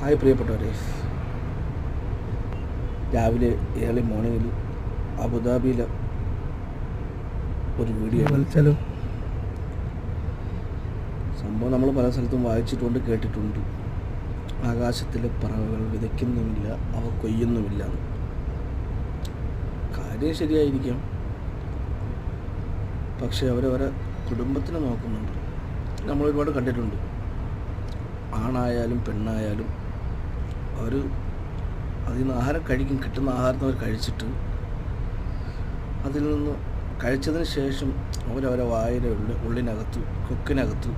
Hi പ്രിയപ്പെട്ടവരെ, രാവിലെ early മോർണിംഗിൽ അബുദാബിയിലെ ഒരു വീഡിയോ കളിച്ചാലോ? സംഭവം നമ്മൾ പല സ്ഥലത്തും വായിച്ചിട്ടുണ്ട്, കേട്ടിട്ടുണ്ട്. ആകാശത്തിലെ പറവകൾ വിതയ്ക്കുന്നുമില്ല, അവ കൊയ്യുന്നുമില്ല. കാര്യം ശരിയായിരിക്കാം, പക്ഷേ അവരവരെ കുടുംബത്തിനെ നോക്കുന്നുണ്ട്. നമ്മൾ ഒരുപാട് കണ്ടിട്ടുണ്ട്. ആണായാലും പെണ്ണായാലും അവർ അതിൽ നിന്ന് ആഹാരം കഴിക്കും. കിട്ടുന്ന ആഹാരത്തിന് അവർ കഴിച്ചിട്ട് അതിൽ നിന്ന് കഴിച്ചതിന് ശേഷം അവരവരെ വായുടെ ഉള്ളിനകത്ത് കൊക്കിനകത്ത്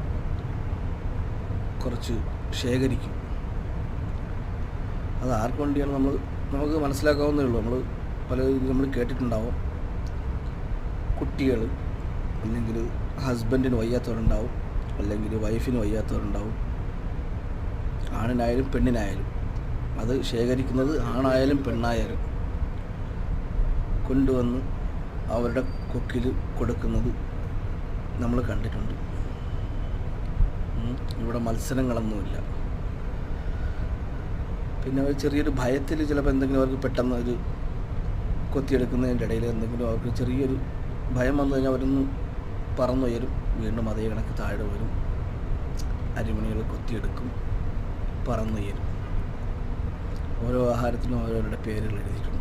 കുറച്ച് ശേഖരിക്കും. അത് ആർക്ക് വേണ്ടിയാണ് നമുക്ക് മനസ്സിലാക്കാവുന്നേ ഉള്ളൂ. നമ്മൾ കേട്ടിട്ടുണ്ടാവും. കുട്ടികൾ, അല്ലെങ്കിൽ ഹസ്ബൻഡിന് വയ്യാത്തവരുണ്ടാവും, അല്ലെങ്കിൽ വൈഫിന് വയ്യാത്തവരുണ്ടാവും. ആണിനായാലും പെണ്ണിനായാലും അത് ശേഖരിക്കുന്നത് ആണായാലും പെണ്ണായാലും കൊണ്ടുവന്ന് അവരുടെ കൊക്കിൽ കൊടുക്കുന്നത് നമ്മൾ കണ്ടിട്ടുണ്ട്. ഇവിടെ മത്സരങ്ങളൊന്നുമില്ല. പിന്നെ അവർ ചെറിയൊരു ഭയത്തിൽ ചിലപ്പോൾ എന്തെങ്കിലും അവർക്ക് പെട്ടെന്ന് ഒരു കൊത്തിയെടുക്കുന്നതിൻ്റെ ഇടയിൽ എന്തെങ്കിലും അവർക്ക് ചെറിയൊരു ഭയം വന്നു കഴിഞ്ഞാൽ അവരൊന്ന് പറന്നുയരും, വീണ്ടും അതേ കണക്ക് താഴെ വരും, അരിമണികൾ കൊത്തിയെടുക്കും, പറന്നുയരും. ഓരോ ആഹാരത്തിനും ഓരോരുടെ പേരുകൾ എഴുതിയിട്ടുണ്ട്.